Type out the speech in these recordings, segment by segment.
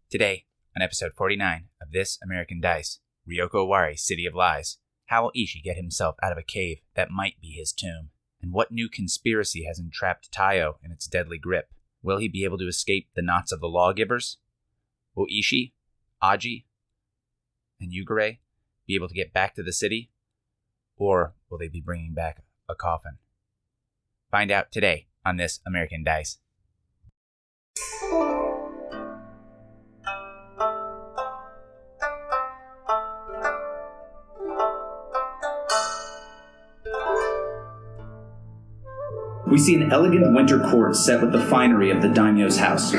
Today, on episode 49 of This American Dice, Ryoko Owari, City of Lies. How will Ishi get himself out of a cave that might be his tomb? And what new conspiracy has entrapped Taiyo in its deadly grip? Will he be able to escape the knots of the lawgivers? Will Ishi, Aji, and Yugure be able to get back to the city? Or will they be bringing back a coffin? Find out today on This American Dice. We see an elegant winter court set with the finery of the daimyo's house.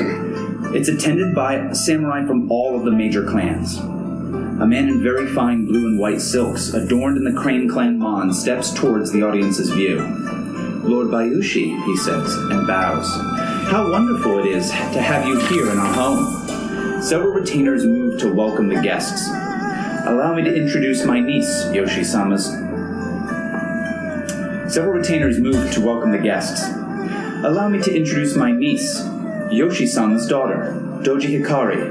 It's attended by a samurai from all of the major clans. A man in very fine blue and white silks, adorned in the Crane Clan Mon, steps towards the audience's view. "Lord Bayushi," he says, and bows. "How wonderful it is to have you here in our home." Several retainers move to welcome the guests. "Allow me to introduce my niece, Yoshi-sama's." Several retainers move to welcome the guests. "Allow me to introduce my niece, Yoshi-sama's daughter, Doji Hikari."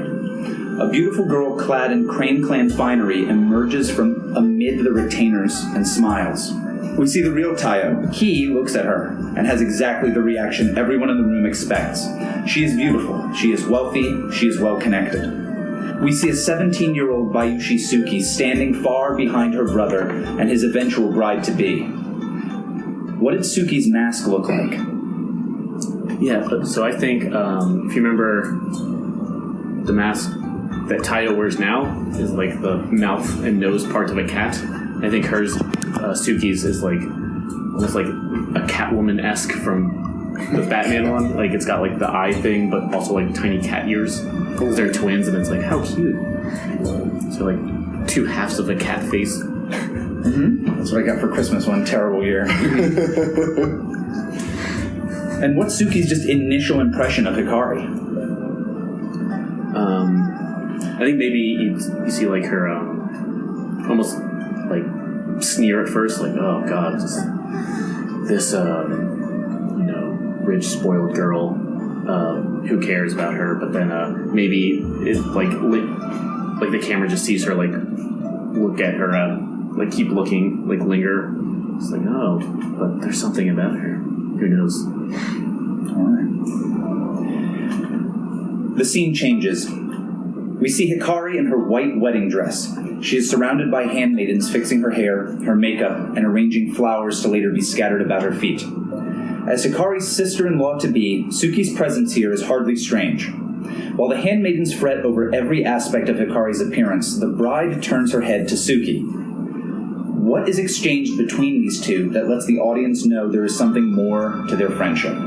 A beautiful girl clad in Crane Clan finery emerges from amid the retainers and smiles. We see the real Taiyo. He looks at her and has exactly the reaction everyone in the room expects. She is beautiful, she is wealthy, she is well-connected. We see a 17-year-old Bayushi Suki standing far behind her brother and his eventual bride-to-be. What did Suki's mask look like? Yeah, so I think, if you remember, the mask that Taiyo wears now is like the mouth and nose part of a cat. I think hers, Suki's, is like almost like a Catwoman-esque from the Batman one. Like, it's got like the eye thing, but also like tiny cat ears. Because they're twins, and it's like, how cute. So like two halves of a cat face. Mm-hmm. That's what I got for Christmas one terrible year. And what's Suki's just initial impression of Hikari? I think maybe you see like her almost like sneer at first, like, oh god, this rich spoiled girl, who cares about her? But then maybe it like the camera just sees her like look at her, like keep looking, like linger. It's like, oh, but there's something about her. Who knows? All right. The scene changes. We see Hikari in her white wedding dress. She is surrounded by handmaidens fixing her hair, her makeup, and arranging flowers to later be scattered about her feet. As Hikari's sister-in-law-to-be, Suki's presence here is hardly strange. While the handmaidens fret over every aspect of Hikari's appearance, the bride turns her head to Suki. What is exchanged between these two that lets the audience know there is something more to their friendship?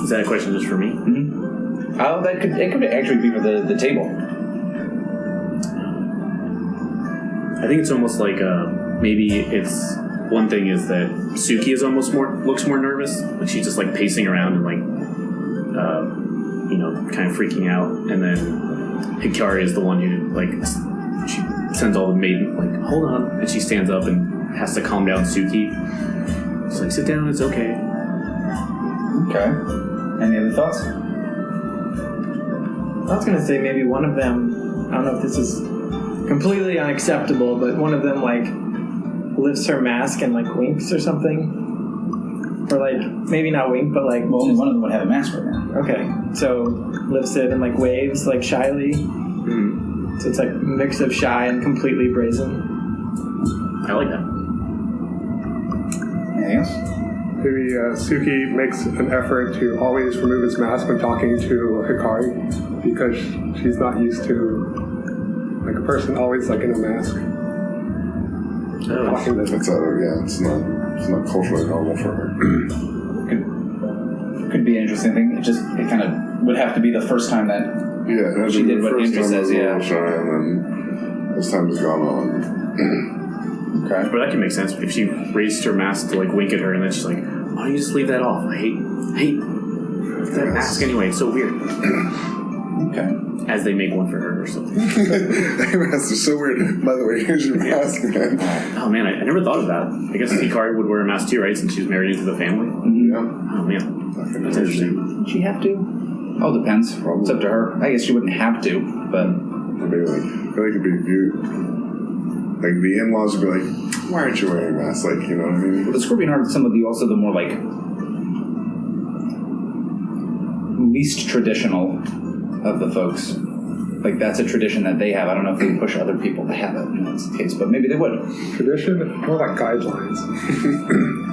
Is that a question just for me? Mm-hmm. Oh, it could actually be for the table. I think it's almost like maybe it's one thing is that Suki is almost looks more nervous, like she's just like pacing around and like kind of freaking out, and then Hikari is the one who like she sends all the maiden like hold on, and she stands up and has to calm down Suki. She's like, sit down, it's okay. Okay. Any other thoughts? I was going to say maybe one of them, I don't know if this is completely unacceptable, but one of them, like, lifts her mask and, like, winks or something. Or, like, maybe not wink, but, like... Well, only one of them would have a mask right now. Okay. So, lifts it and, like, waves, like, shyly. Mm-hmm. So it's, like, a mix of shy and completely brazen. I like that. Anything else? Maybe Suki makes an effort to always remove his mask when talking to Hikari, because she's not used to like a person always like in a mask. It's not culturally normal for her. Could be an interesting thing. It kind of would have to be the first time that she did what Andrew says. Yeah, and as time has gone on. Okay. But that can make sense if she raised her mask to like wink at her, and then she's like, "Why don't you just leave that off? I hate that mask anyway. It's so weird." Okay. As they make one for her or something. Mask is so weird. By the way, here's your mask, man. Oh man, I never thought of that. I guess Hikari would wear a mask too, right? Since she's married into the family. Mm-hmm. Yeah. Oh man, that's interesting. Did she have to? All depends. It's up to her. I guess she wouldn't have to, but... I mean, like, I feel like it'd be viewed. Like, the in-laws would be like, why aren't you wearing a mask? Like, you know what I mean? Well, the Scorpion are some of the also the more, like, least traditional of the folks. Like, that's a tradition that they have. I don't know if they push other people to have it in this case, but maybe they would. Tradition? More like guidelines.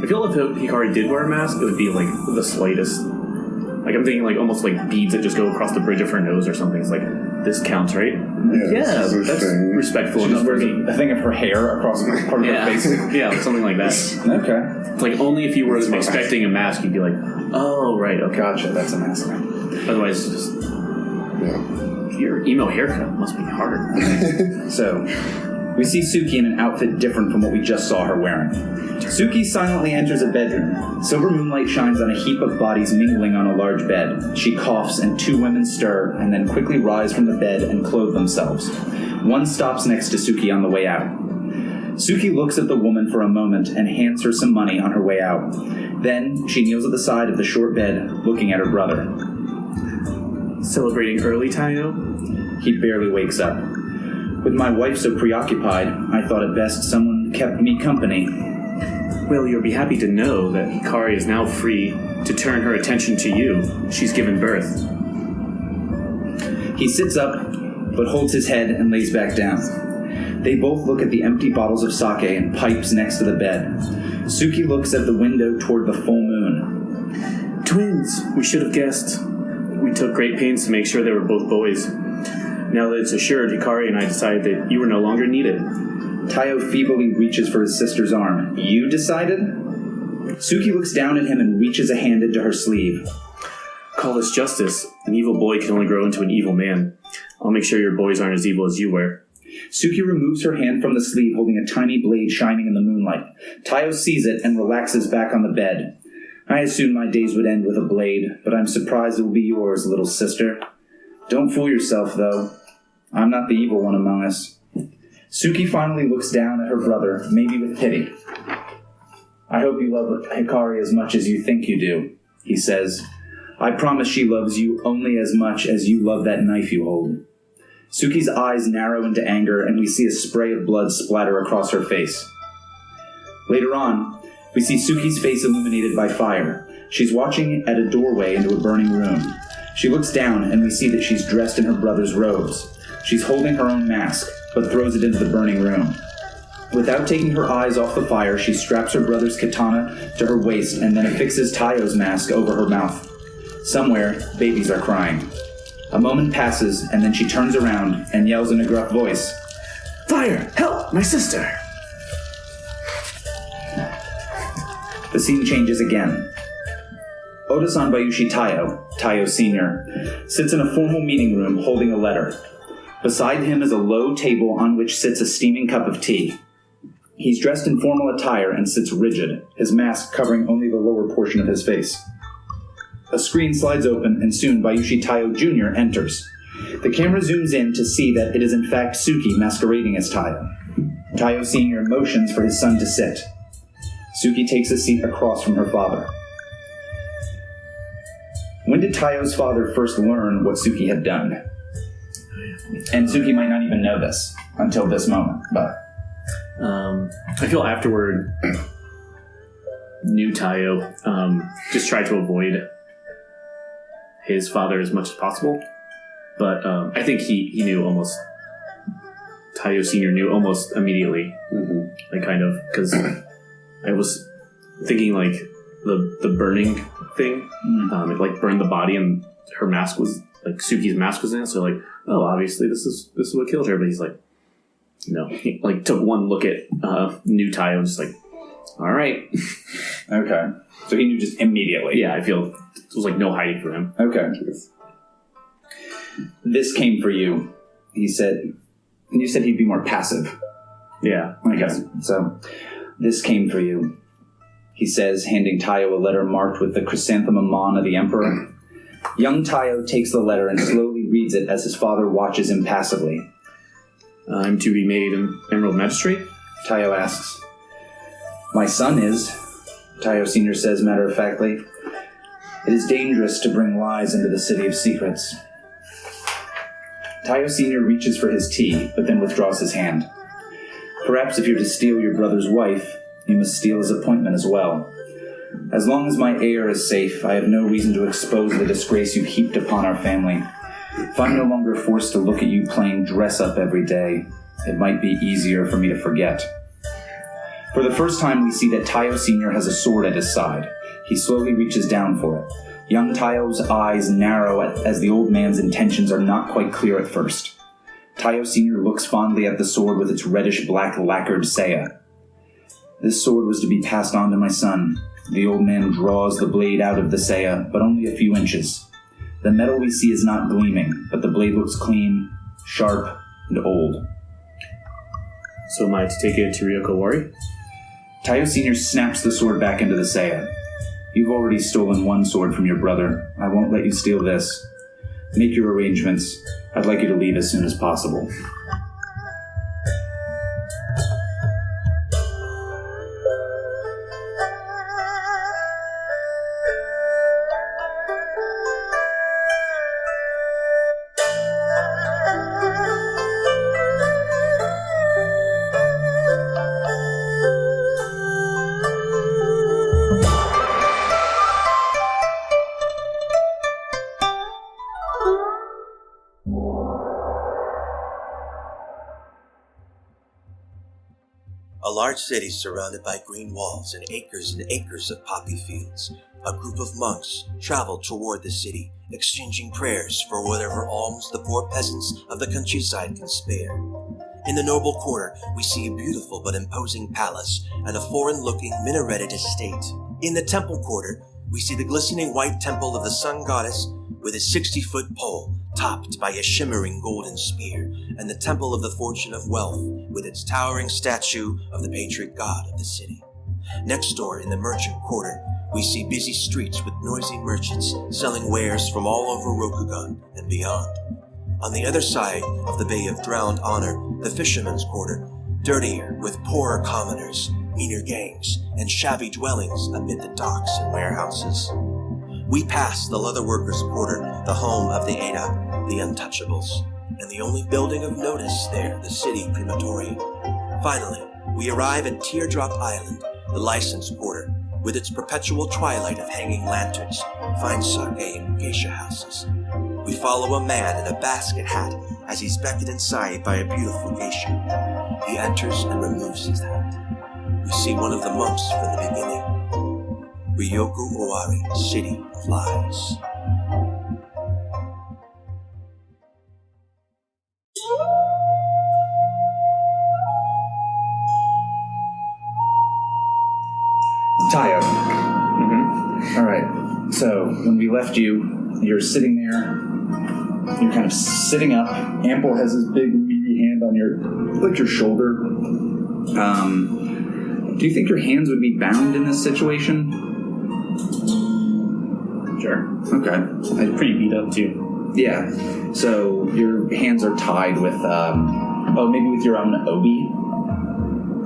I feel if Hikari did wear a mask, it would be, like, the slightest. Like, I'm thinking, like, almost like beads that just go across the bridge of her nose or something. It's like, this counts, right? Yeah, That's respectful She enough just for wears me. a thing of her hair across part of her face. Yeah, like something like that. Okay. It's like, only if you were expecting a mask, you'd be like, oh, right, okay. Gotcha, that's a mask. Otherwise, it's just... Yeah. Your emo haircut must be hard. So, we see Suki in an outfit different from what we just saw her wearing. Suki silently enters a bedroom. Silver moonlight shines on a heap of bodies mingling on a large bed. She coughs and 2 women stir and then quickly rise from the bed and clothe themselves. One stops next to Suki on the way out. Suki looks at the woman for a moment and hands her some money on her way out. Then, she kneels at the side of the short bed, looking at her brother. Celebrating early, Taiyo? He barely wakes up. With my wife so preoccupied, I thought it best someone kept me company. Well, you'll be happy to know that Hikari is now free to turn her attention to you. She's given birth. He sits up, but holds his head and lays back down. They both look at the empty bottles of sake and pipes next to the bed. Suki looks at the window toward the full moon. Twins! We should have guessed. We took great pains to make sure they were both boys. Now that it's assured, Hikari and I decided that you were no longer needed. Taiyo feebly reaches for his sister's arm. You decided? Suki looks down at him and reaches a hand into her sleeve. Call this justice. An evil boy can only grow into an evil man. I'll make sure your boys aren't as evil as you were. Suki removes her hand from the sleeve, holding a tiny blade shining in the moonlight. Taiyo sees it and relaxes back on the bed. I assumed my days would end with a blade, but I'm surprised it will be yours, little sister. Don't fool yourself, though. I'm not the evil one among us. Suki finally looks down at her brother, maybe with pity. I hope you love Hikari as much as you think you do, he says. I promise she loves you only as much as you love that knife you hold. Suki's eyes narrow into anger, and we see a spray of blood splatter across her face. Later on, we see Suki's face illuminated by fire. She's watching at a doorway into a burning room. She looks down, and we see that she's dressed in her brother's robes. She's holding her own mask, but throws it into the burning room. Without taking her eyes off the fire, she straps her brother's katana to her waist and then affixes Taiyo's mask over her mouth. Somewhere, babies are crying. A moment passes, and then she turns around and yells in a gruff voice, "Fire! Help! My sister!" The scene changes again. Oda-san Bayushi Taiyo Sr., sits in a formal meeting room holding a letter. Beside him is a low table on which sits a steaming cup of tea. He's dressed in formal attire and sits rigid, his mask covering only the lower portion of his face. A screen slides open, and soon Bayushi Taiyo Jr. enters. The camera zooms in to see that it is in fact Suki masquerading as Taiyo. Taiyo Sr. motions for his son to sit. Suki takes a seat across from her father. When did Taiyo's father first learn what Suki had done? And Suki might not even know this until this moment, but... I feel afterward, new Taiyo just tried to avoid his father as much as possible. But I think he knew almost... Taiyo Sr. knew almost immediately. Mm-hmm. Like, kind of, because I was thinking, like, the burning thing, it, like, burned the body, and her mask was, like, Suki's mask was in it, so, like, oh, obviously this is what killed her, but he's like, no. He, like, took one look at new Taiyo and just like, all right. Okay. So he knew just immediately. Yeah, I feel it was, like, no hiding from him. Okay. This came for you, he said. And you said he'd be more passive. Yeah. Okay. So, this came for you, he says, handing Taiyo a letter marked with the chrysanthemum mon of the Emperor. Young Taiyo takes the letter and slowly reads it as his father watches him passively. I'm to be made an Emerald Magistrate? Taiyo asks. My son is, Taiyo Sr. says matter-of-factly. It is dangerous to bring lies into the City of Secrets. Taiyo Sr. reaches for his tea, but then withdraws his hand. Perhaps if you're to steal your brother's wife, you must steal his appointment as well. As long as my heir is safe, I have no reason to expose the disgrace you've heaped upon our family. If I'm no longer forced to look at you playing dress-up every day, it might be easier for me to forget. For the first time, we see that Taiyo Sr. has a sword at his side. He slowly reaches down for it. Young Taiyo's eyes narrow as the old man's intentions are not quite clear at first. Taiyo Sr. looks fondly at the sword with its reddish-black lacquered saya. This sword was to be passed on to my son. The old man draws the blade out of the saya, but only a few inches. The metal we see is not gleaming, but the blade looks clean, sharp, and old. So am I to take it to Ryoko Owari? Taiyo Sr. snaps the sword back into the saya. You've already stolen one sword from your brother. I won't let you steal this. Make your arrangements. I'd like you to leave as soon as possible. A large city surrounded by green walls and acres of poppy fields. A group of monks traveled toward the city, exchanging prayers for whatever alms the poor peasants of the countryside can spare. In the noble corner, we see a beautiful but imposing palace and a foreign-looking minareted estate. In the temple quarter, we see the glistening white temple of the sun goddess with its 60-foot pole topped by a shimmering golden spear, and the temple of the fortune of wealth with its towering statue of the patriot god of the city. Next door, in the merchant quarter, we see busy streets with noisy merchants selling wares from all over Rokugan and beyond. On the other side of the Bay of Drowned Honor, the fisherman's quarter, dirtier with poorer commoners, meaner gangs, and shabby dwellings amid the docks and warehouses. We pass the leather workers' quarter, the home of the Hida, the Untouchables, and the only building of notice there, the city crematorium. Finally, we arrive at Teardrop Island, the license quarter, with its perpetual twilight of hanging lanterns, fine sake and geisha houses. We follow a man in a basket hat as he's beckoned inside by a beautiful geisha. He enters and removes his hat. We see one of the monks from the beginning. Ryoko Owari, City of Lies. Taiyo. All right. So when we left you, you're sitting there. You're kind of sitting up. Ample has his big meaty hand on your shoulder. Do you think your hands would be bound in this situation? Sure. Okay. I'm pretty beat up too. Yeah. So your hands are tied with, maybe with your own obi,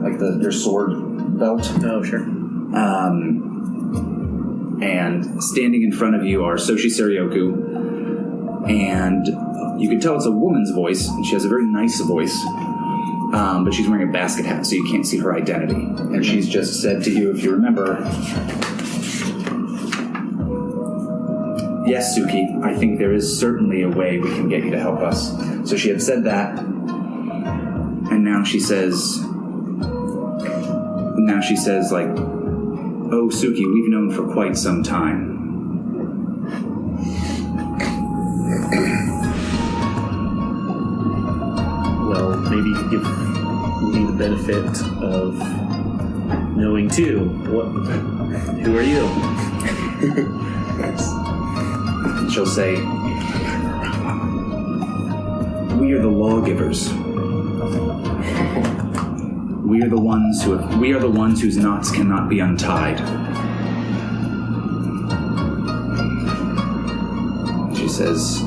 like your sword belt. Oh, sure. And standing in front of you are Soshi Serioku, and you can tell it's a woman's voice, and she has a very nice voice, but she's wearing a basket hat, so you can't see her identity. And she's just said to you, if you remember, yes, Suki, I think there is certainly a way we can get you to help us. So she had said that, and now she says, like, oh, Suki, we've known for quite some time. Well, maybe you could give me the benefit of knowing too. Who are you? Nice. She'll say, we are the lawgivers. We are the ones whose knots cannot be untied. She says,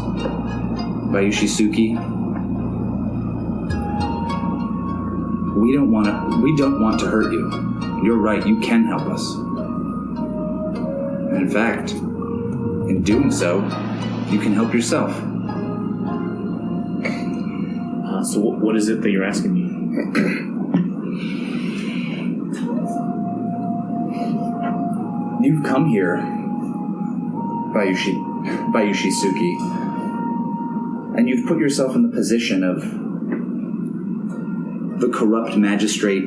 Bayushi Suki, we don't want to hurt you. You're right, you can help us. And in fact, In doing so, you can help yourself. So what is it that you're asking me? You've come here, Bayushi Suki, and you've put yourself in the position of the corrupt magistrate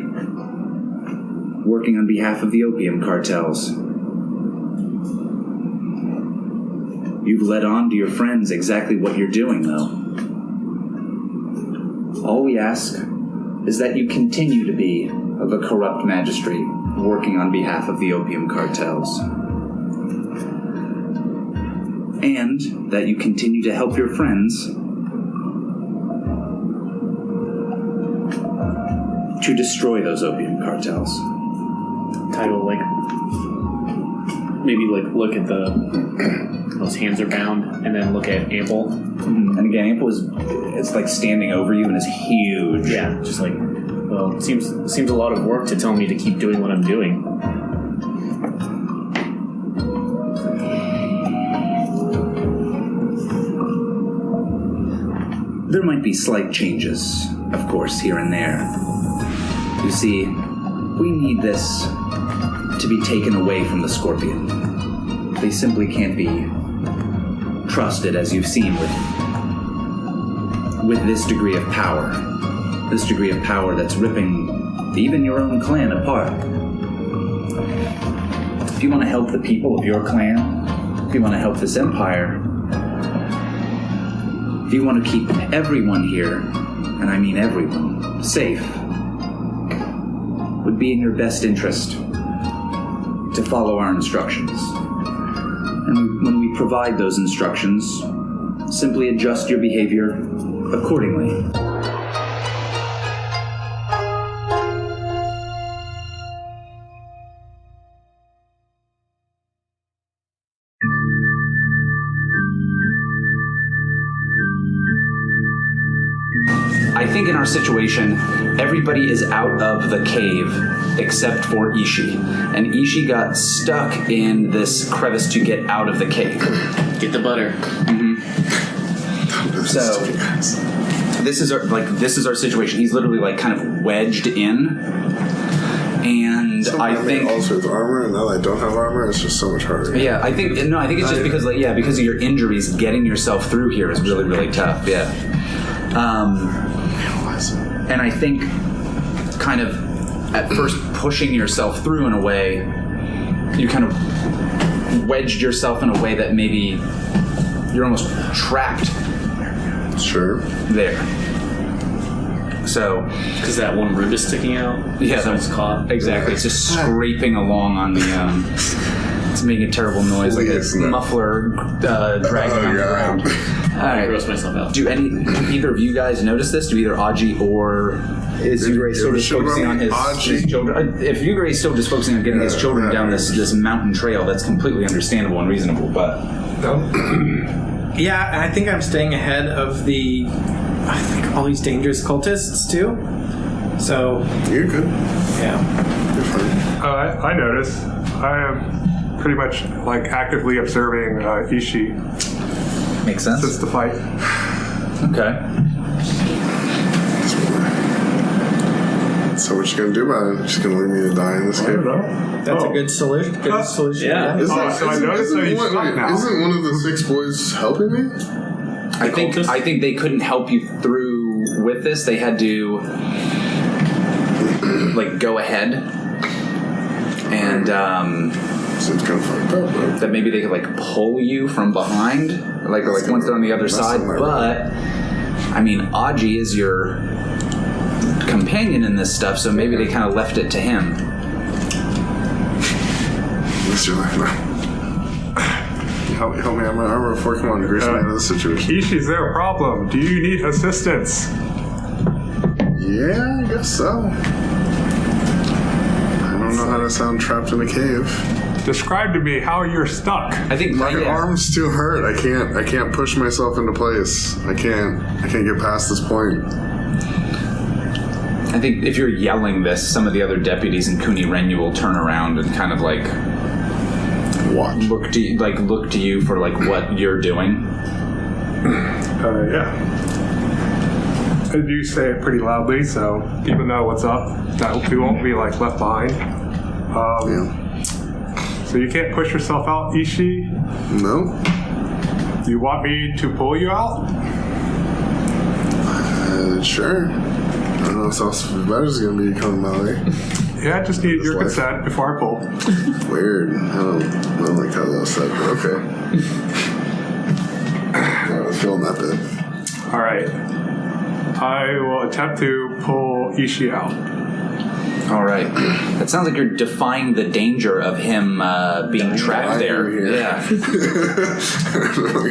working on behalf of the opium cartels. You've led on to your friends exactly what you're doing, though. All we ask is that you continue to be the corrupt magistrate working on behalf of the opium cartels. And that you continue to help your friends to destroy those opium cartels. Taiyo, maybe look at those hands are bound, and then look at Ample. And again, Ample it's like standing over you and is huge. Yeah, just well, it seems a lot of work to tell me to keep doing what I'm doing. There might be slight changes, of course, here and there. You see, we need this to be taken away from the Scorpion. They simply can't be trusted, as you've seen, with this degree of power. This degree of power that's ripping even your own clan apart. If you want to help the people of your clan, if you want to help this empire, if you want to keep everyone here, and I mean everyone, safe, would be in your best interest to follow our instructions. And when we provide those instructions, simply adjust your behavior accordingly. I think in our situation, everybody is out of the cave except for Ishi. And Ishi got stuck in this crevice to get out of the cave. Get the butter. Mm-hmm. So this is our situation. He's literally kind of wedged in. And so I think also with armor, and now I don't have armor, it's just so much harder. Yeah, I think it's just because because of your injuries, getting yourself through here is really, really tough. Yeah. And I think kind of at first pushing yourself through in a way, you kind of wedged yourself in a way that maybe you're almost trapped. Sure. There. So. Because that one rib is sticking out? Yeah, so it's caught. Exactly. It's just scraping along on the. It's making a terrible noise, like a muffler dragging on the ground. All right, gross myself out. Do either of you guys notice this? Do either Aji or is Yugure still just focusing on his children? If Yugure is still just focusing on getting his children down this mountain trail, that's completely understandable and reasonable. But yeah, and I think I'm staying ahead of all these dangerous cultists too. So you're good. Yeah, you're fine. I notice. I am pretty much actively observing Ishi. Makes sense. Since the fight. Okay. So what you gonna do about it? Just gonna leave me to die in this cave? That's a good solution. Good solution. Yeah. Isn't one of the 6 boys helping me? I think they couldn't help you through with this. They had to go ahead and seems kind of fucked up, bro. that maybe they could pull you from behind, once they're on the other side. But I mean, Aji is your companion in this stuff, so maybe they kind of left it to him. Help me on my armor before come on to grease me out of this situation. Ishi, is there a problem? Do you need assistance? Yeah, I guess so. I don't know how to sound trapped in a cave. Describe to me how you're stuck. I think my arms too hurt. I can't push myself into place. I can't get past this point. I think if you're yelling this, some of the other deputies in Kuni Renyu will turn around and kind of watch. look to you for like what you're doing? Yeah. I do say it pretty loudly, so people know what's up. That we won't be like left behind. So you can't push yourself out, Ishi. No. Do you want me to pull you out? Sure. I don't know if something better is going to be coming my way. Yeah, I just need your consent before I pull. Weird. I don't like how that was said, but okay. I was feeling that bit. All right. I will attempt to pull Ishi out. All right. It sounds like you're defying the danger of him being trapped there. Yeah.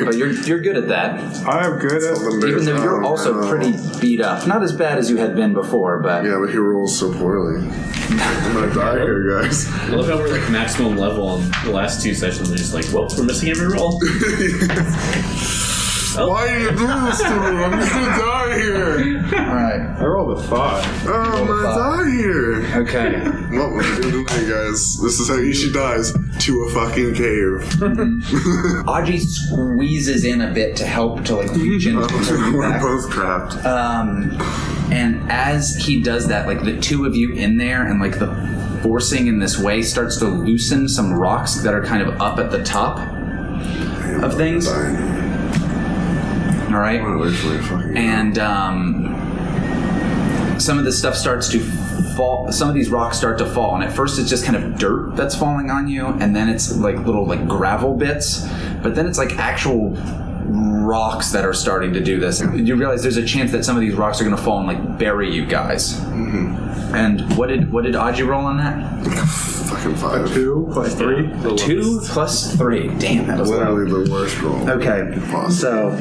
But you're good at that. I'm good at it. Even though you're also pretty beat up. Not as bad as you had been before, but... Yeah, but he rolls so poorly. I'm going to die here, guys. I love how we're like maximum level on the last 2 sessions. We're just like, well, we're missing every roll. Why are you doing this to me? I'm just going to die here. Alright. I rolled a 5. Oh, I'm going to die here. Okay. What we're going to do tonight, guys, this is how Ishi dies. To a fucking cave. Aji squeezes in a bit to help to like reach in. We're both trapped. And as he does that, like the two of you in there and like the forcing in this way starts to loosen some rocks that are kind of up at the top of things. All right. And some of this stuff starts to fall. Some of these rocks start to fall, and at first it's just kind of dirt that's falling on you, and then it's like little like gravel bits, but then it's like actual rocks that are starting to do this. You realize there's a chance that some of these rocks are going to fall and like bury you guys. Mm-hmm. And what did Aji roll on that? Fucking 5. 2 plus 3. 2 plus 3. Damn, that was literally the worst roll. Okay, so.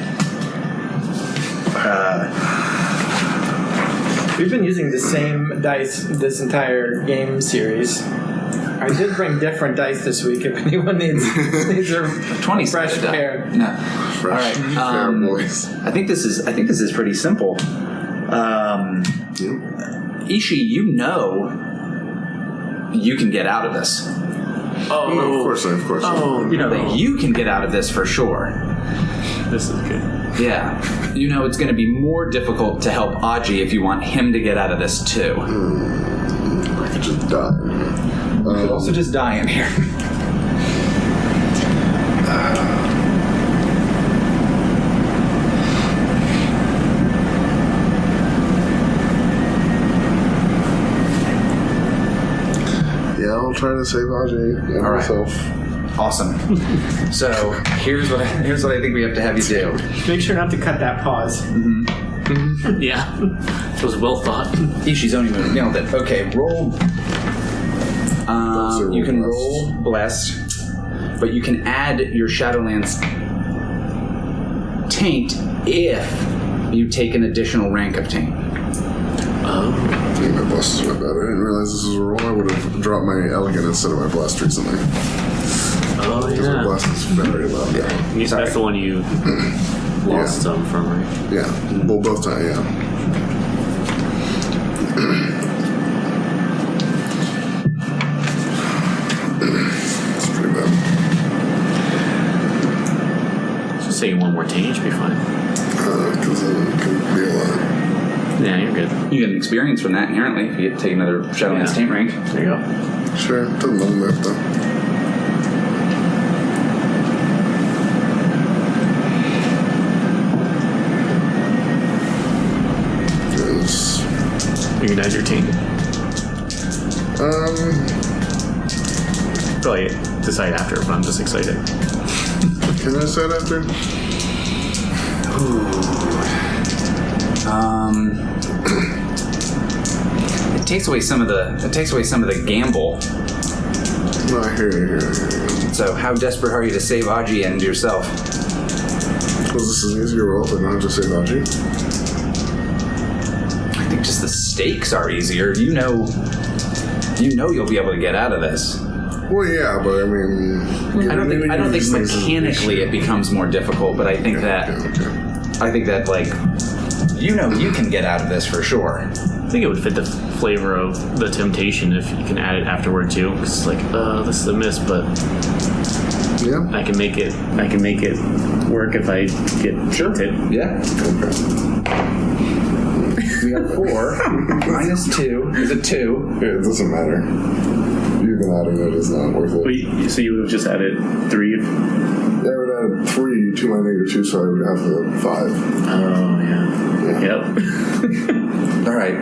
We've been using the same dice this entire game series. I did bring different dice this week if anyone needs a 20 fresh pair. No. Fresh pair, boys. I think this is pretty simple. Ishi, you know you can get out of this. Oh, of course. You know that you can get out of this for sure. This is good. Yeah. You know it's going to be more difficult to help Aji if you want him to get out of this too. I could just die. You could also just die in here. Yeah, I'll try to save Aji and myself. Awesome. So here's what I think we have to have you do. Make sure not to cut that pause. Mm-hmm. Yeah. It was well thought. Ishi's only move. Nailed it. Okay, roll. You can roll blessed, but you can add your Shadowlands taint if you take an additional rank of taint. I think my blessed is my bad. I didn't realize this was a roll. I would have dropped my elegant instead of my blessed recently. Oh, because my blessed is very low. Yeah. That's the one you lost some from, right? Yeah. Well, both times, yeah. It's pretty bad. Just say one more taint, you should be fine. Because it could be a lot. Yeah, you're good. You get an experience from that inherently if you take another Shadowlands taint rank. There you go. Sure. Doesn't matter that though. You can add your team. Probably decide after, but I'm just excited. Can I decide after? It takes away some of the gamble. No, I hear you. So how desperate are you to save Aji and yourself? Was this an easier roll than not to save Aji? I think just the stakes are easier. You know you'll be able to get out of this. Well, yeah, but I mean, I don't think mechanically it becomes more difficult, but I think I think that like you can get out of this for sure. I think it would fit the flavor of the temptation if you can add it afterward too. It's like, this is a miss, but Yeah. I can make it work if I get tilted. Yeah. We have 4 minus 2 is a 2. Yeah, it doesn't matter. Even adding it is not worth it. Wait, so you would have just added 3? Yeah, I would add 3 to my -2, so I would have the 5. Oh, yeah. Yep. All right.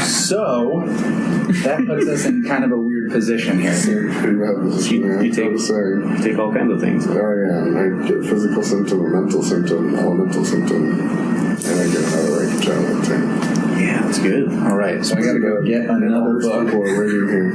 So that puts us in kind of a weird position here. You take all kinds of things. Oh yeah, I get physical symptom, a mental symptom, elemental symptom, and I get another rank challenge too. Yeah, that's good. All right, so I gotta go get another book. People are waiting here.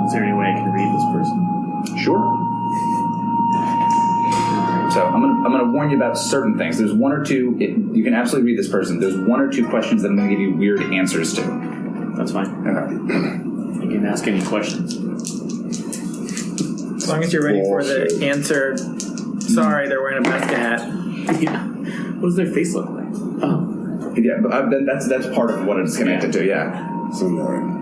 Is there any way I can read this person? Sure. So I'm gonna warn you about certain things. There's 1 or 2. You can absolutely read this person. There's 1 or 2 questions that I'm gonna give you weird answers to. That's fine. Okay. You can ask any questions. As long as you're ready for the answer. Sorry, they're wearing a basket hat. Yeah. What does their face look like? Oh. Yeah, but that's part of what it's connected to. Yeah. So 9.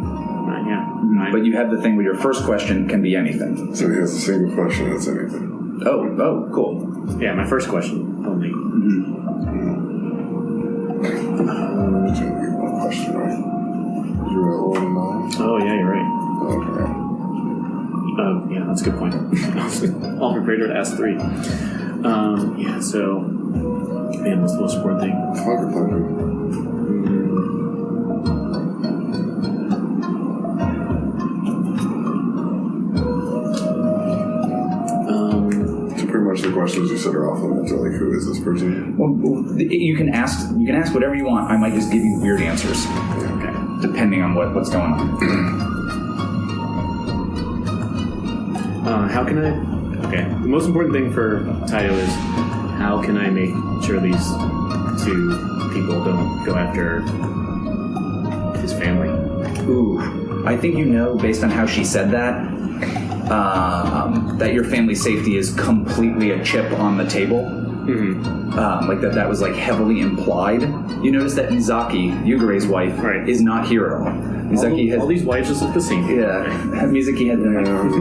Yeah. 9. But you have the thing where your first question can be anything. So he has a single question that's anything. Oh, cool. Yeah, my first question only. I'm just gonna get one question right. You were at 1 and 9? Oh, yeah, you're right. Okay. Yeah, that's a good point. All prepared to ask 3. Yeah, so... Man, what's the most important thing? Fuck pleasure. Pretty much the questions you said are off limits. Like, who is this person? Well, you can ask whatever you want. I might just give you weird answers. Okay. Depending on what's going on. How can I... Okay. The most important thing for Taiyo is how can I make sure these 2 people don't go after his family? Ooh, I think you know, based on how she said that, that your family's safety is completely a chip on the table. Mm-hmm. Like that was like heavily implied. You notice that Mizaki, Yugure's wife, is not here at all. Mizaki all these wives just look the same. Yeah, Mizaki had been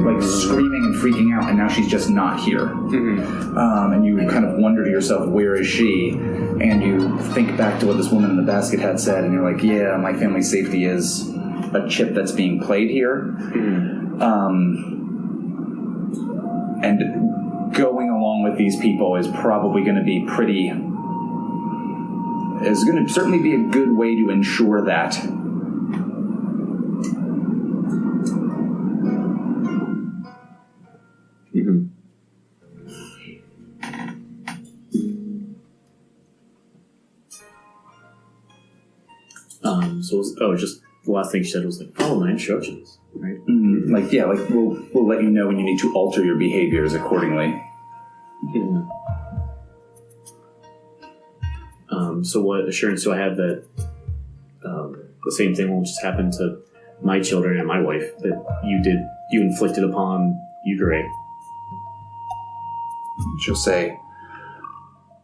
like screaming and freaking out, and now she's just not here. Mm-hmm. And you kind of wonder to yourself, where is she? And you think back to what this woman in the basket had said, and you're like, yeah, my family's safety is a chip that's being played here. Mm-hmm. And going along with these people is probably going to be is going to certainly be a good way to ensure that. Mm-hmm. Just the last thing she said was like, follow my instructions, right? Mm-hmm. We'll let you know when you need to alter your behaviors accordingly. Yeah. So what assurance do I have that the same thing won't just happen to my children and my wife that you inflicted upon Yugure? She'll say,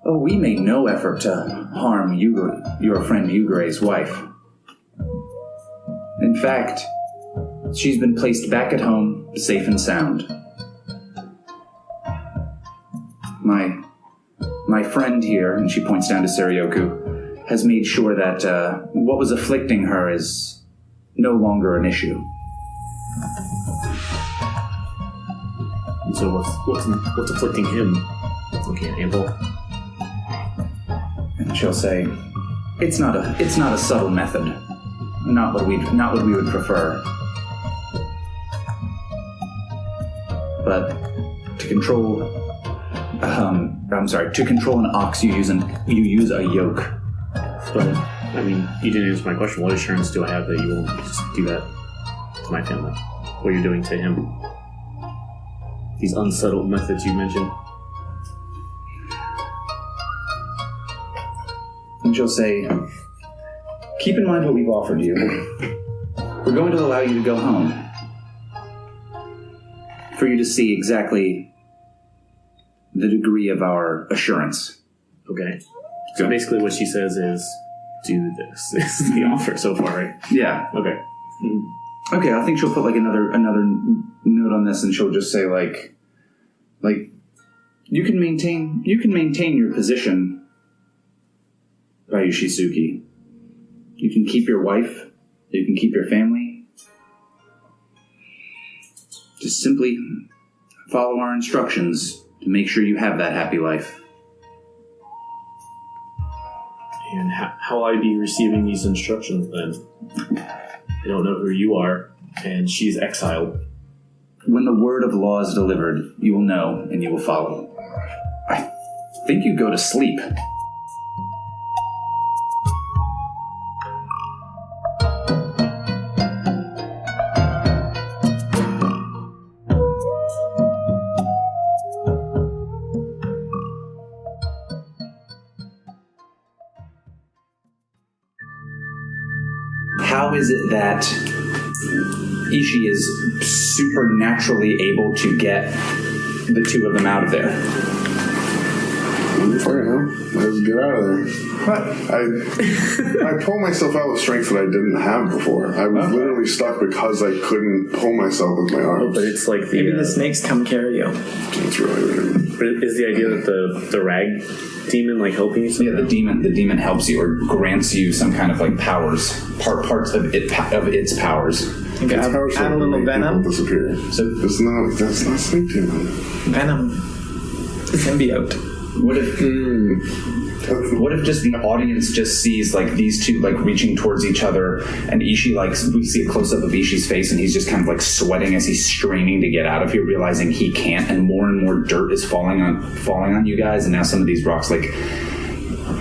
oh, we made no effort to harm your friend Yugure's wife. In fact, she's been placed back at home, safe and sound. My friend here, and she points down to Saryoku, has made sure that what was afflicting her is no longer an issue. So what's afflicting him? Looking at Ample. And she'll say, it's not a subtle method. Not what we would prefer. But to control an ox you use a yoke. But I mean, you didn't answer my question. What assurance do I have that you won't just do that to my family? What you're doing to him? These unsettled methods you mentioned. And she'll say, keep in mind what we've offered you. We're going to allow you to go home. for you to see exactly the degree of our assurance. Okay. So basically what she says is, do this. This is the offer so far, right? Yeah. Okay. Okay, I think she'll put like another note on this, and she'll just say like you can maintain your position, Bayushi Suki. You can keep your wife. You can keep your family. Just simply follow our instructions to make sure you have that happy life. And how will I be receiving these instructions then? I don't know who you are, and she's exiled. When the word of law is delivered, you will know and you will follow. I think you go to sleep. How is it that Ishi is supernaturally able to get the two of them out of there? Fair enough. Let's get out of there. I pulled myself out with strength that I didn't have before. I was literally stuck because I couldn't pull myself with my arms. But it's like Maybe the snakes come carry you. It's really weird. But is the idea that the rag demon like helping you? Yeah, the demon helps you or grants you some kind of like powers, parts of its powers. You can add a little venom. Disappear. So That's not snake demon. Venom. Symbiote. What if just the audience just sees like these two like reaching towards each other, and Ishi we see a close up of Ishi's face, and he's just kind of like sweating as he's straining to get out of here, realizing he can't, and more dirt is falling on you guys, and now some of these rocks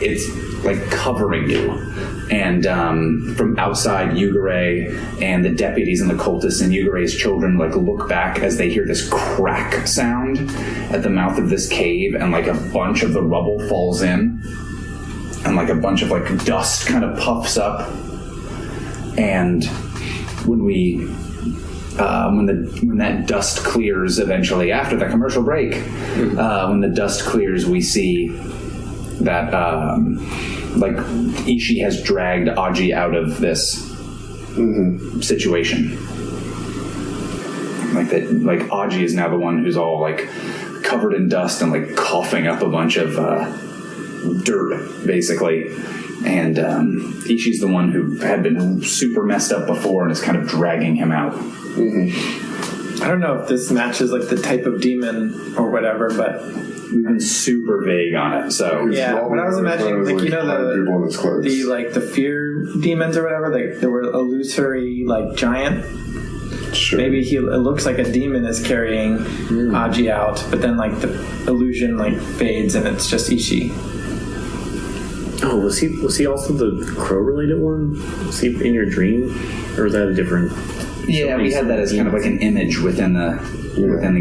it's like covering you. And from outside, Yugure and the deputies and the cultists and Yugure's children look back as they hear this crack sound at the mouth of this cave, and a bunch of the rubble falls in, and a bunch of dust kind of puffs up. And when that dust clears eventually after the commercial break, when the dust clears, we see that Ishi has dragged Aji out of this situation. Aji is now the one who's all covered in dust and coughing up a bunch of dirt, basically. And Ishi's the one who had been super messed up before and is kind of dragging him out. I don't know if this matches the type of demon or whatever, but we've been super vague on it. So yeah, but I was imagining the fear demons or whatever. There were illusory giant. Sure. Maybe it looks like a demon is carrying Aji out, but then the illusion fades and it's just Ishi. Oh, was he also the crow-related one? Was he in your dream, or was that a different? Yeah, we had that as kind of an image within the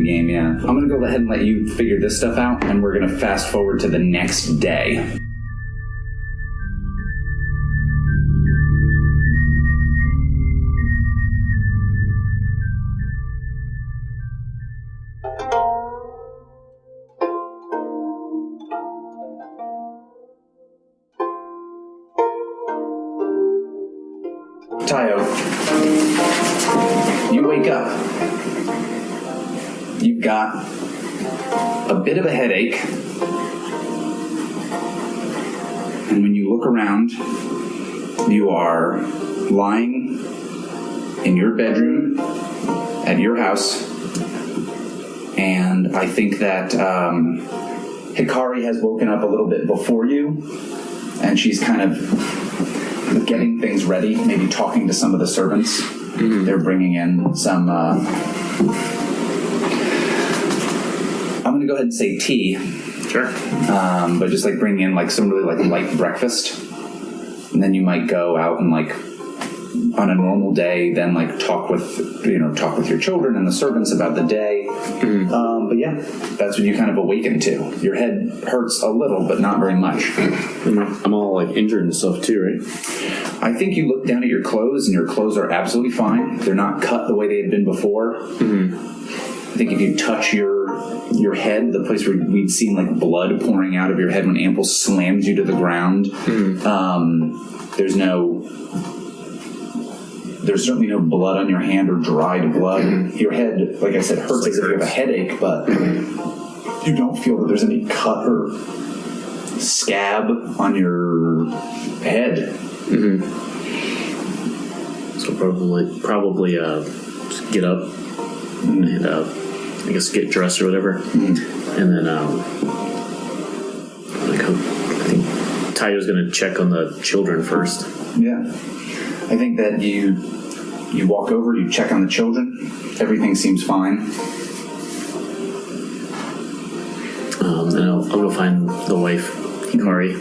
game. Yeah, I'm gonna go ahead and let you figure this stuff out, and we're gonna fast forward to the next day. Taiyo, you wake up. You've got a bit of a headache. And when you look around, you are lying in your bedroom at your house. And I think that Hikari has woken up a little bit before you. And she's kind of getting things ready, maybe talking to some of the servants. They're bringing in some I'm going to go ahead and say tea. Sure. But just bring in some really light breakfast, and then you might go out and on a normal day, then talk with your children and the servants about the day. But yeah, that's when you kind of awaken to. Your head hurts a little, but not very much. I'm all injured and stuff too, right? I think you look down at your clothes, and your clothes are absolutely fine. They're not cut the way they had been before. I think if you touch your head, the place where we'd seen like blood pouring out of your head when Ample slams you to the ground, there's certainly no blood on your hand or dried blood. Your head, like I said, hurts as if you have a headache, but you don't feel that there's any cut or scab on your head. So probably just get up and I guess get dressed or whatever, and then I think Taiyo's gonna check on the children first. Yeah, I think that you walk over, you check on the children. Everything seems fine. Then I'll go find the wife, Hikari.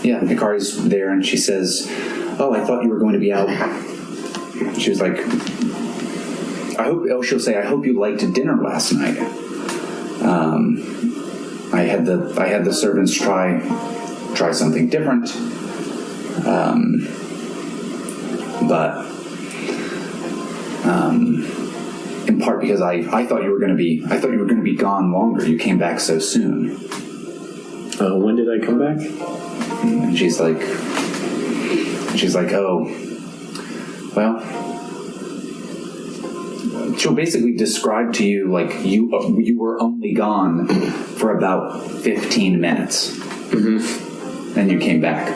Yeah, Hikari's there, and she says, "Oh, I thought you were going to be out." She was like, she'll say, "I hope you liked dinner last night. I had the servants try something different, but in part because I thought you were going to be gone longer. You came back so soon." When did I come back? And she's like, "Oh, well." She'll basically describe to you like you were only gone for about 15 minutes, and you came back.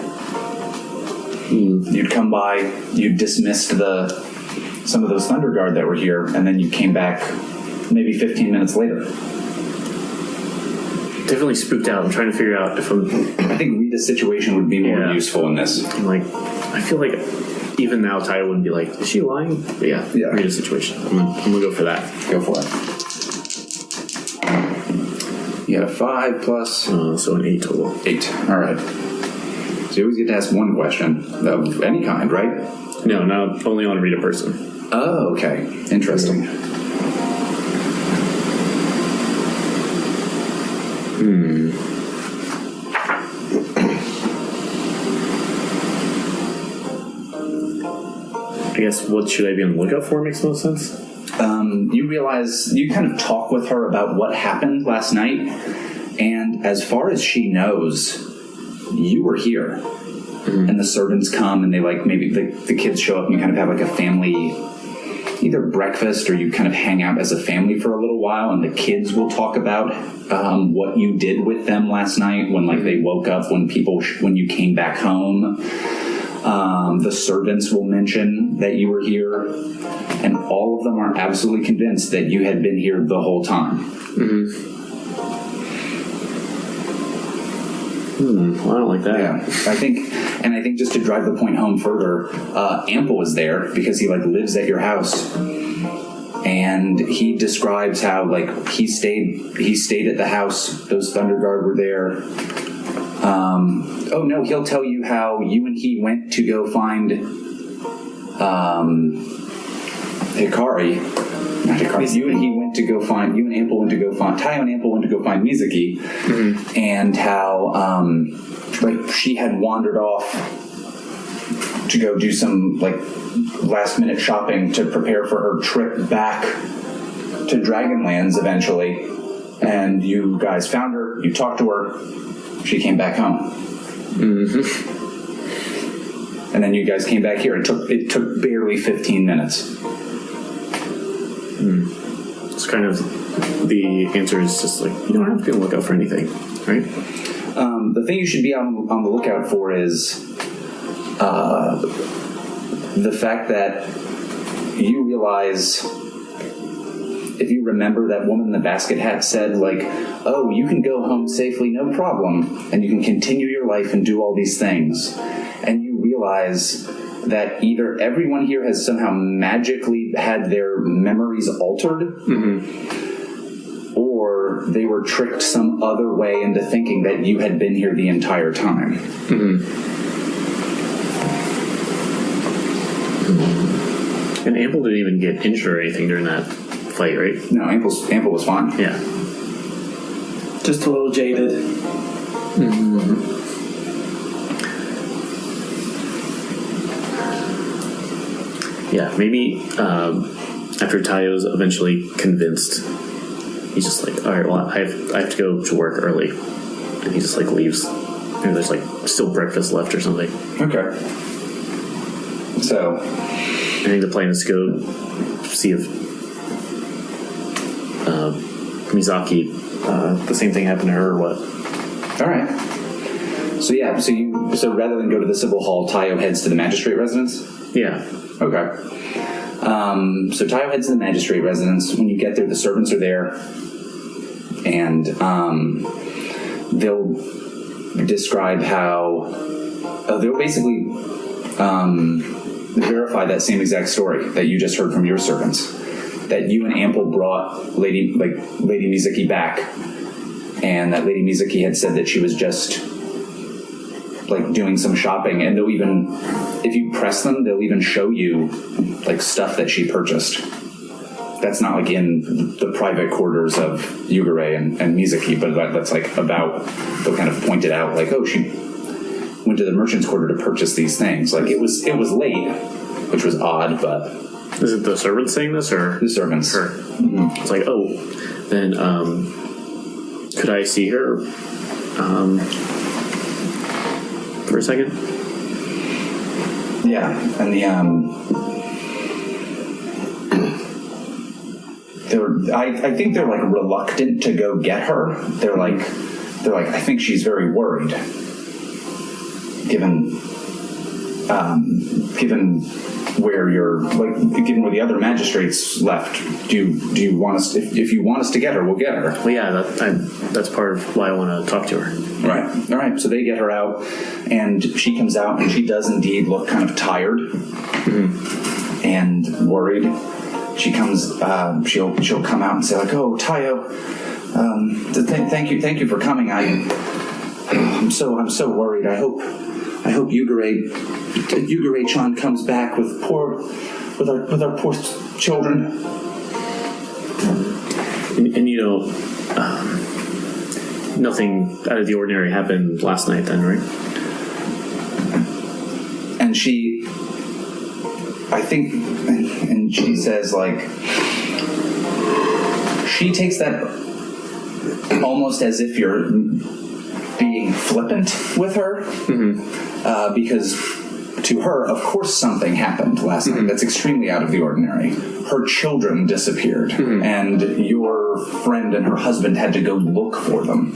You'd come by, you dismissed some of those Thunder Guard that were here, and then you came back maybe 15 minutes later. Definitely spooked out. I'm trying to figure out if I think Rita's situation would be more useful in this. I'm like, I feel like even now Taiyo wouldn't be like, is she lying? But yeah. Rita's situation. I'm gonna go for that. Go for it. You got a 5 plus... so an 8 total. 8. All right. So you always get to ask one question of any kind, right? No, only on Rita person. Oh, okay. Interesting. I guess what should I be on the lookout for makes most sense. You realize you kind of talk with her about what happened last night, and as far as she knows, you were here. And the servants come and they maybe the kids show up and you kind of have like a family, either breakfast or you kind of hang out as a family for a little while, and the kids will talk about what you did with them last night when they woke up, when you came back home. The servants will mention that you were here, and all of them are absolutely convinced that you had been here the whole time. Well, I don't like that. Yeah, I think just to drive the point home further, Ample was there because he lives at your house, and he describes how he stayed at the house. Those Thunder Guard were there. He'll tell you how you and he went to go find Hikari. Not Hikari. You and Ample went to go find Taiyo, and Ample went to go find Mizuki, and how she had wandered off to go do some last minute shopping to prepare for her trip back to Dragonlands eventually, and you guys found her, you talked to her, she came back home. And then you guys came back here. It took barely 15 minutes. It's kind of the answer is just you don't have to be on the lookout for anything, right? The thing you should be on the lookout for is the fact that you realize, if you remember, that woman in the basket hat said, "Oh, you can go home safely, no problem, and you can continue your life and do all these things." And you realize that either everyone here has somehow magically had their memories altered, or they were tricked some other way into thinking that you had been here the entire time. And Ample didn't even get injured or anything during that fight, right? No, Ample was fine. Yeah. Just a little jaded. Yeah, maybe after Taiyo's eventually convinced he's just like, all right, well, I have to go to work early, and he just like leaves. And there's like still breakfast left or something. Okay. So I think the plan is to go see if Mizaki, the same thing happened to her or what. all right. So yeah, so rather than go to the Civil Hall, Taiyo heads to the magistrate residence? Yeah. Okay. So Taiyo heads to the magistrate residence. When you get there, the servants are there, and they'll describe how they'll basically verify that same exact story that you just heard from your servants, that you and Ample brought Lady Mizaki back, and that Lady Mizaki had said that she was just like doing some shopping, and they'll even, if you press them, they'll even show you like stuff that she purchased. That's not like in the private quarters of Yugure and Mizaki, but that's like about, they'll kind of point it out like, oh, she went to the merchant's quarter to purchase these things. Like it was late, which was odd, but... Is it the servants saying this, or...? The servants. Her. Mm-hmm. It's like, oh, then, could I see her, for a second? Yeah, and I think they're like reluctant to go get her. They're like, I think she's very worried, given where you're like, given where the other magistrates left. Do you want us? If you want us to get her, we'll get her. Well, yeah, that's part of why I want to talk to her. Right. All right. So they get her out, and she comes out, and she does indeed look kind of tired and worried. She comes. She'll come out and say like, "Oh, Taiyo, thank you for coming. I'm so worried. I hope Yugure-chan comes back with our poor children." And you know, nothing out of the ordinary happened last night, then, right? And she, I think, and she says like, she takes that almost as if you're being flippant with her, because to her, of course, something happened last night that's extremely out of the ordinary. Her children disappeared, and your friend and her husband had to go look for them.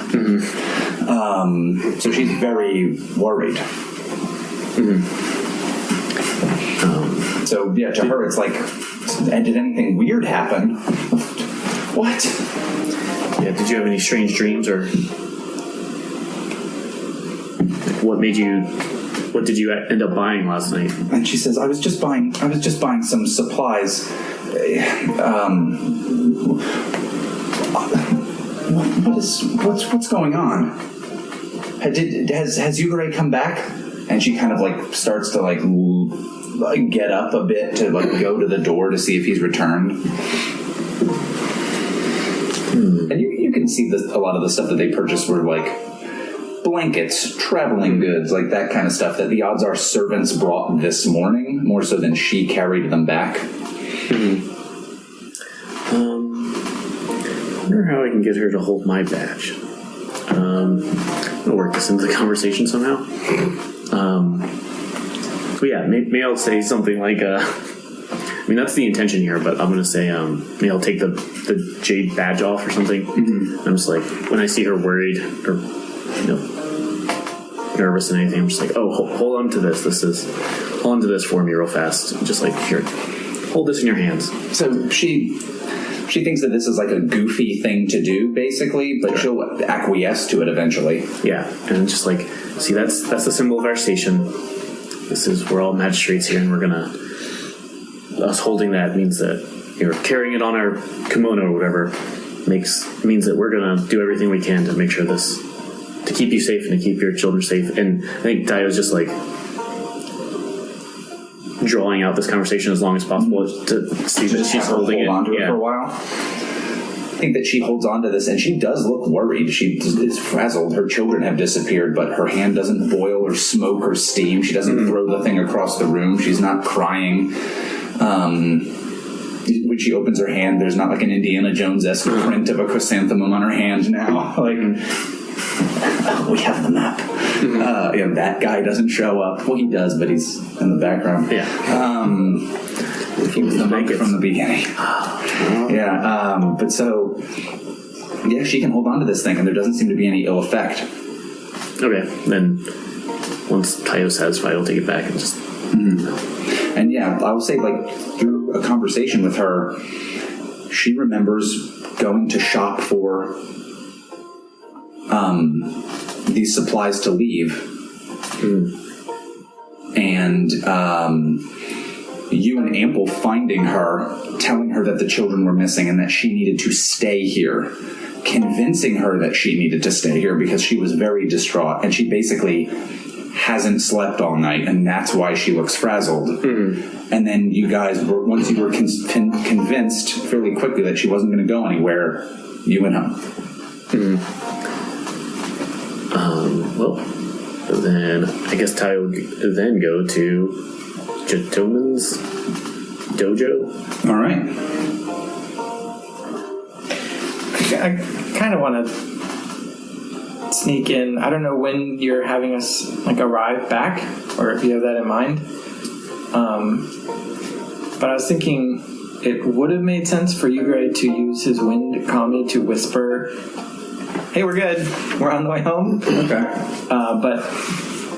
So she's very worried. So yeah, to her, it's like, did anything weird happen? What? Yeah. Did you have any strange dreams, or what did you end up buying last night? And she says, I was just buying some supplies. What's going on? Has Yugure come back? And she kind of like starts to like get up a bit to like go to the door to see if he's returned. And you can see a lot of the stuff that they purchased were like blankets, traveling goods, like that kind of stuff that the odds are servants brought this morning, more so than she carried them back. I wonder how I can get her to hold my badge. I'm gonna work this into the conversation somehow. But yeah, maybe I'll say something like, I mean, that's the intention here, but I'm gonna say, maybe I'll take the jade badge off or something. I'm just like, when I see her worried or nervous and anything, I'm just like, oh, hold on to this. Hold on to this for me real fast. Just like, here, hold this in your hands. So she thinks that this is like a goofy thing to do, basically, but she'll acquiesce to it eventually. Yeah, and just like, see, that's the symbol of our station. We're all magistrates here, and we're gonna, us holding that means that you're carrying it on our kimono or whatever, means that we're gonna do everything we can to make sure this, to keep you safe and to keep your children safe. And I think Taiyo's just like drawing out this conversation as long as possible to see that she's holding it. Hold on to it for a while. I think that she holds on to this, and she does look worried. She is frazzled. Her children have disappeared, but her hand doesn't boil or smoke or steam. She doesn't throw the thing across the room. She's not crying. when she opens her hand, there's not like an Indiana Jones-esque print of a chrysanthemum on her hand now. Like, we have the map. That guy doesn't show up. Well, he does, but he's in the background. Yeah. He was the monk from the beginning. But so, yeah, she can hold on to this thing, and there doesn't seem to be any ill effect. Okay, then once Taiyo's satisfied, I'll take it back and just... And yeah, I will say, like, through a conversation with her, she remembers going to shop for these supplies to leave. And you and Ample finding her, telling her that the children were missing and that she needed to stay here, convincing her that she needed to stay here because she was very distraught, and she basically hasn't slept all night, and that's why she looks frazzled. And then you guys, once you were convinced fairly quickly that she wasn't going to go anywhere, you went home. Well, then I guess Taiyo would then go to Jitomen's dojo. All right. I kind of want to sneak in. I don't know when you're having us like arrive back, or if you have that in mind. But I was thinking it would have made sense for Yugure to use his wind kami to whisper, "Hey, we're good. We're on the way home." Okay. But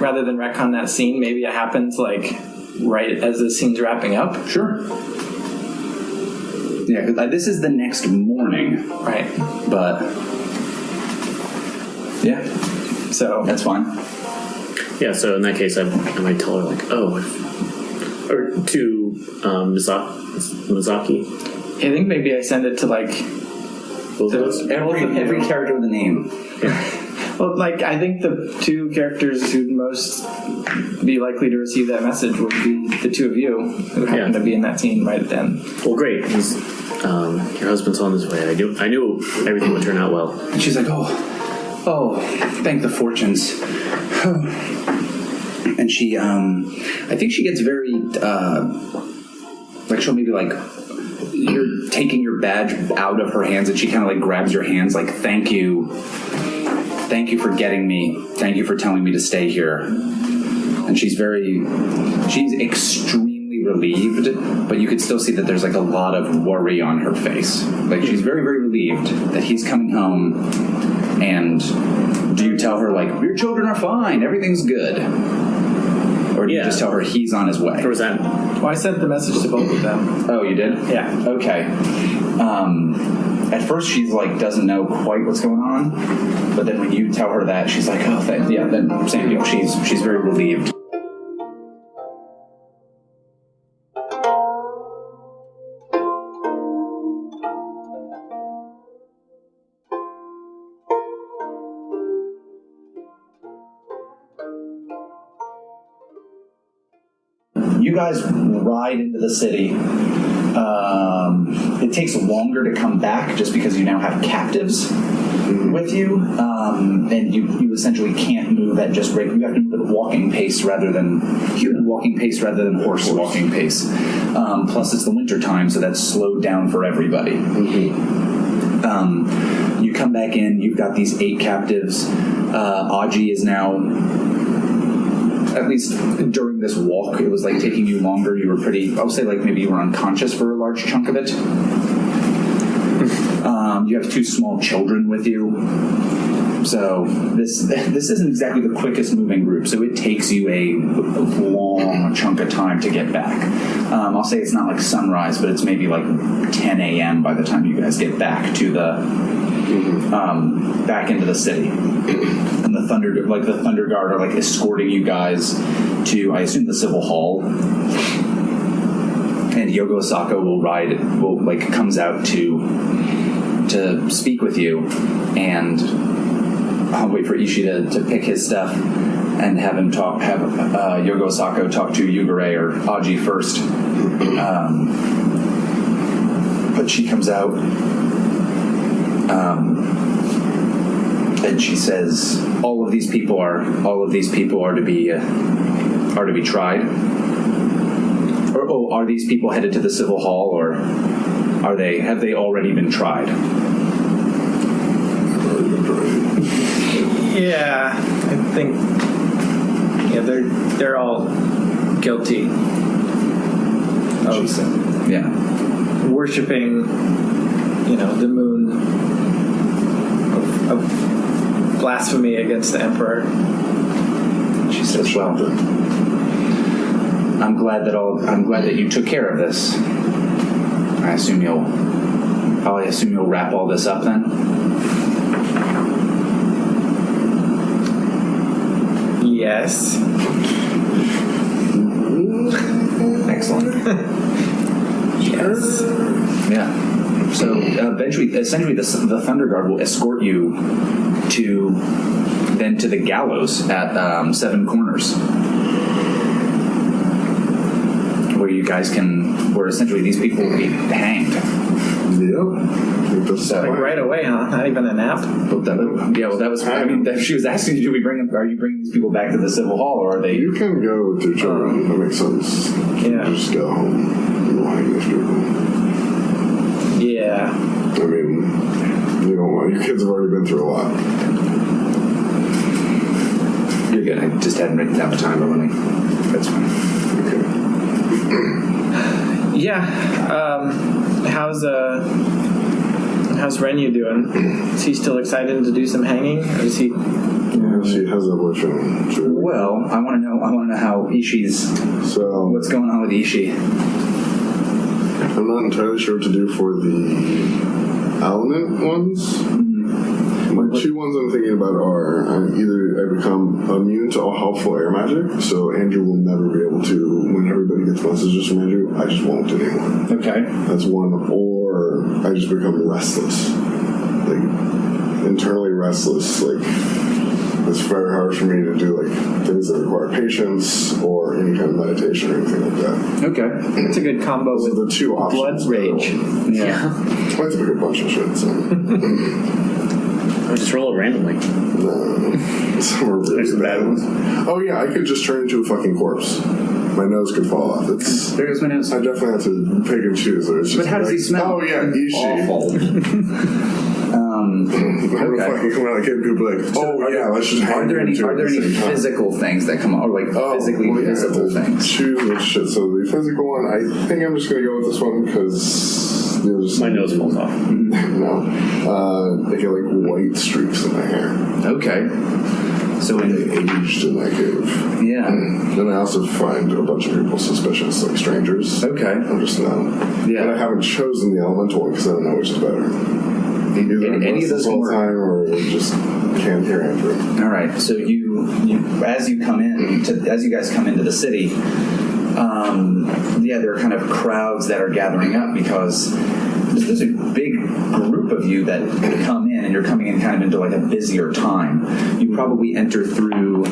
rather than retcon that scene, maybe it happens like right as the scene's wrapping up. Sure. Yeah, 'cause this is the next morning. Right. But yeah, So that's fine. Yeah, so in that case, I might tell her, like, or to Mizaki. I think maybe I send it to like Both of us? Every character with a name. well, like I think the two characters who'd most be likely to receive that message would be the two of you who happen to be in that scene right at the end. Well, great. He's, your husband's on his way. I knew everything would turn out well. And she's like, oh, thank the fortunes. And she, I think she gets very, like she'll maybe like, you're taking your badge out of her hands and she kind of like grabs your hands like, thank you for getting me. Thank you for telling me to stay here. And she's extremely relieved, but you could still see that there's like a lot of worry on her face. Like she's very, very relieved that he's coming home. And do you tell her like, your children are fine, everything's good? Or do you just tell her he's on his way? Or was that? Well, I sent the message to both of them. Oh, you did? Yeah. Okay. At first she's like, doesn't know quite what's going on, but then when you tell her that, she's like, oh, then same deal. She's very relieved. You guys ride into the city. It takes longer to come back just because you now have captives with you, and you essentially can't move at just you have to move at walking pace rather than human walking pace rather than horse walking pace. Plus, it's the winter time, so that's slowed down for everybody. You come back in. You've got these 8 captives. Aji is now. At least during this walk, it was like taking you longer. You were I would say like maybe you were unconscious for a large chunk of it. You have 2 small children with you. So this isn't exactly the quickest moving group, so it takes you a long chunk of time to get back. I'll say it's not like sunrise, but it's maybe like 10 a.m. by the time you guys get back to back into the city. And the Thunder Guard are like escorting you guys to, I assume, the Civil Hall. And Yogo Osaka comes out to speak with you, and I'll wait for Ishi to pick his stuff and have Yogo Osaka talk to Yugure or Aji first. But she comes out, and she says, all of these people are to be tried. Or are these people headed to the Civil Hall, or have they already been tried? Yeah, I think. Yeah, they're all guilty of worshiping, the moon, of blasphemy against the emperor. She says, "Well, I'm glad that you took care of this. I assume you'll wrap all this up then." Yes. Excellent. Yes. Yeah. So essentially, the Thunder Guard will escort you to the gallows at Seven Corners, where essentially these people will be hanged. Yep. Like right away, huh? Not even a nap? That was. I mean, she was asking you, are you bringing these people back to the Civil Hall, or are they? You can go with your children. That makes sense. Yeah. Just go home and hang these people. Yeah. I mean, you don't want. Your kids have already been through a lot. You're good. I just hadn't written down the time, but that's fine. Okay. Yeah. How's Renyu doing? Is he still excited to do some hanging, or is he? Yeah, she has a boyfriend. Sure. Well, I want to know how Ishi's. So what's going on with Ishi? I'm not entirely sure what to do for the element ones. My two ones I'm thinking about are either I become immune to all helpful air magic, so Andrew will never be able to, when everybody gets messages from Andrew, I just won't anymore. Okay. That's one. Or I just become restless. Like, internally restless. Like, it's very hard for me to do, like, things that require patience or any kind of meditation or anything like that. Okay. It's a good combo Those with are the two options. blood rage. Yeah. I like to pick a bunch of shit, so. Or just roll it randomly. No. Some are really There's bad ones. Oh, yeah, I could just turn into a fucking corpse. My nose could fall off. There goes my nose. I definitely have to pick and choose. But how does he smell? Oh, yeah, Ishi. Awful. I'm gonna fucking come out of the kid and be like, let's just hang Are there any physical things that come out, or like physically visible things? Choose which shit. So the physical one, I think I'm just gonna go with this one because my nose falls off. No, I get like white streaks in my hair. Okay. So they aged in that cave. Yeah. Then I also find a bunch of people suspicious, like strangers. Okay. I'm just Yeah. And I haven't chosen the elemental one because I don't know which is better. Either any of those all the time, or just can't hear Andrew. All right. So you as you guys come into the city, there are kind of crowds that are gathering up because there's a big group of you that come in, and you're coming in kind of into like a busier time. You probably enter through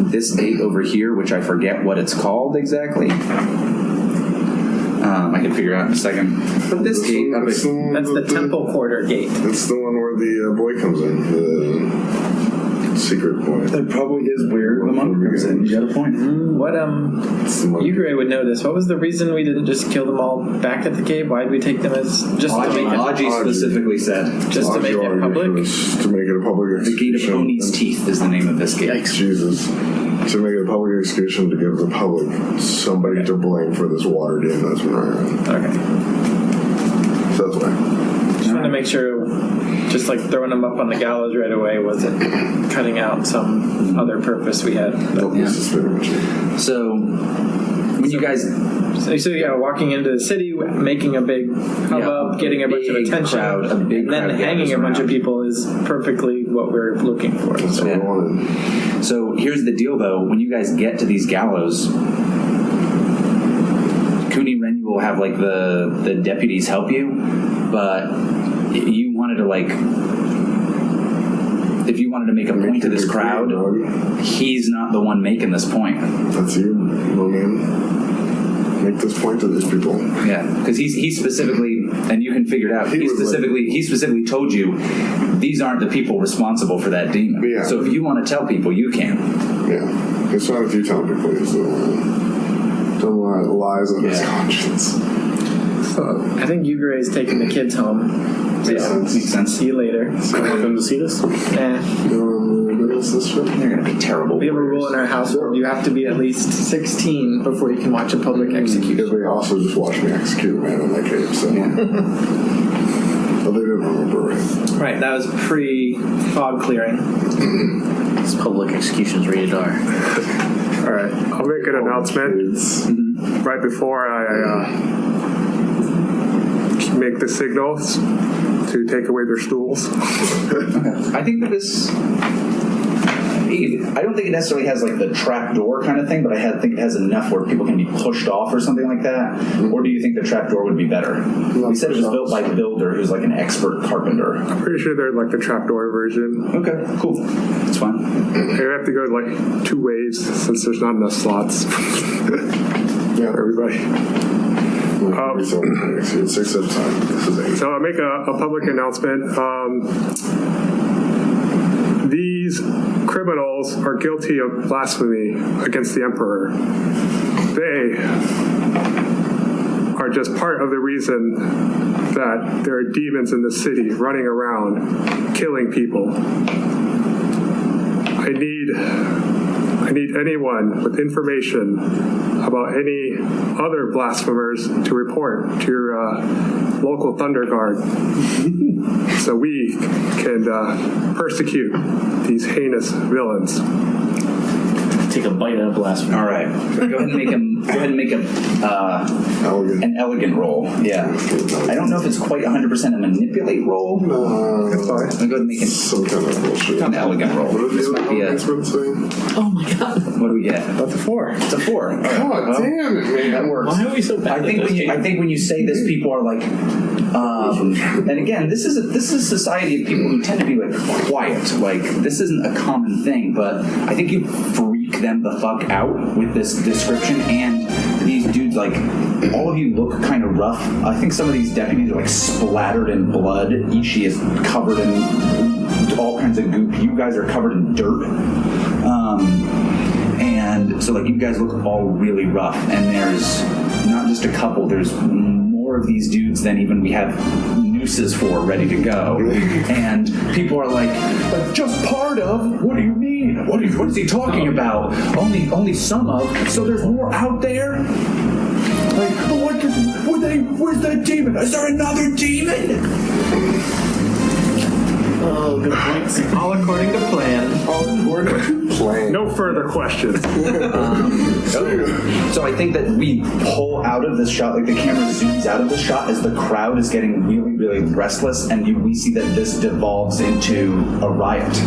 this gate over here, which I forget what it's called exactly. I can figure out in a second. But this gate, that's the temple quarter gate. It's the one where the boy comes in, the secret boy. That probably is where the monk comes in. You got a point. What Yugure would know this. What was the reason we didn't just kill them all back at the cave? Why did we take them as just to make it? Aji specifically said just to make it public. To make it a public execution. The Gate of Oni's Teeth is the name of this gate. Yikes. Jesus. To make it a public execution to give the public somebody to blame for this water game that's been running. Okay. So that's why. Just want to make sure, just like throwing them up on the gallows right away wasn't cutting out some other purpose we had. So, when you guys... So walking into the city, making a big hubbub, getting a bunch of attention, and then hanging a bunch of people is perfectly what we're looking for. That's what I wanted. So here's the deal, though. When you guys get to these gallows, Kuni Renyu will have like the deputies help you, but you wanted to if you wanted to make a point to this crowd, he's not the one making this point. That's you, no man. Make this point to these people. Yeah, because he specifically, and you can figure it out. He specifically told you these aren't the people responsible for that demon. Yeah. So if you want to tell people, you can. Yeah, it's not if you tell people. It's Don't want lies on his conscience. I think Yugure is taking the kids home. Yeah, makes sense. See you later. So I want them to see this? Nah. They're going to be terrible. We have a rule in our household. You have to be at least 16 before you can watch a public execution. Yeah, they also just watched me execute a man in that cave, so. But they didn't remember, right? Right, that was pre-fog clearing. This public execution's rated R. Alright, I'll make an announcement right before I make the signals to take away their stools. I think that this... I don't think it necessarily has like the trap door kind of thing, but I think it has enough where people can be pushed off or something like that. Or do you think the trap door would be better? We said it was built by a builder who's like an expert carpenter. I'm pretty sure they're like the trapdoor version. Okay, cool. That's fine. They have to go like 2 ways since there's not enough slots. Yeah, for everybody. It's 6 at a time. This is 8. So I'll make a public announcement. These criminals are guilty of blasphemy against the Emperor. They are just part of the reason that there are demons in the city running around killing people. I need anyone with information about any other blasphemers to report to your local Thunder Guard so we can persecute these heinous villains. Take a bite out of blasphemy. All right. Go ahead and make an elegant roll. Yeah. I don't know if it's quite 100% a manipulate roll. No. That's fine. I'm going to go ahead and make Some kind of bullshit. an elegant roll. What This did the might be other a... experts say? Oh my god. What do we get? That's a 4. It's a 4. All right. God damn it, man. That works. Why are we so bad I think when you say this, people are like, and again, this is a society of people who tend to be like quiet. Like this isn't a common thing, but I think you freak them the fuck out with this description. And these dudes, like, all of you look kind of rough. I think some of these deputies are like splattered in blood. Ishi is covered in all kinds of goop. You guys are covered in dirt. And so like you guys look all really rough. And there's not just a couple. There's more of these dudes than even we have nooses for ready to go. And people are like, but just part of? What do you mean? What is he talking about? Only some of? So there's more out there? Like, but where's that demon? Is there another demon? Oh, good points. All according to plan. No further questions. So I think that we pull out of this shot, like the camera zooms out of the shot as the crowd is getting really, really restless, and we see that this devolves into a riot.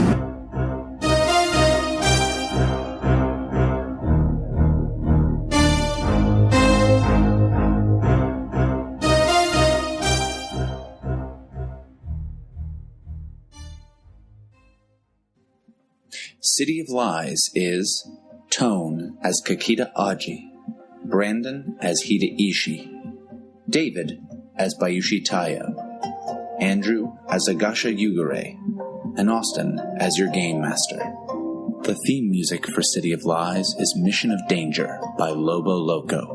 City of Lies is Toan as Kakita Aji, Branden as Hida Ishi, David as Bayushi Taiyo, Andrew as Agasha Yugure, and Austin as your Game Master. The theme music for City of Lies is Mission of Danger by Lobo Loco.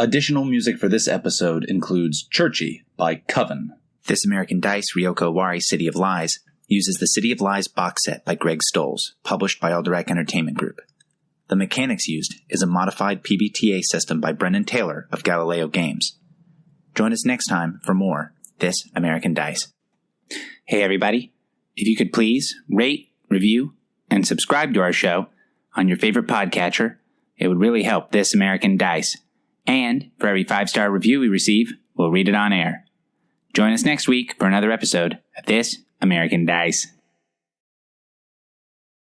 Additional music for this episode includes Churchy by Coven. This American Dice Ryoko Owari City of Lies uses the City of Lies box set by Greg Stolz, published by Alderac Entertainment Group. The mechanics used is a modified PBTA system by Brendan Taylor of Galileo Games. Join us next time for more This American Dice. Hey everybody, if you could please rate, review, and subscribe to our show on your favorite podcatcher, it would really help This American Dice. And for every 5-star review we receive, we'll read it on air. Join us next week for another episode of This American Dice.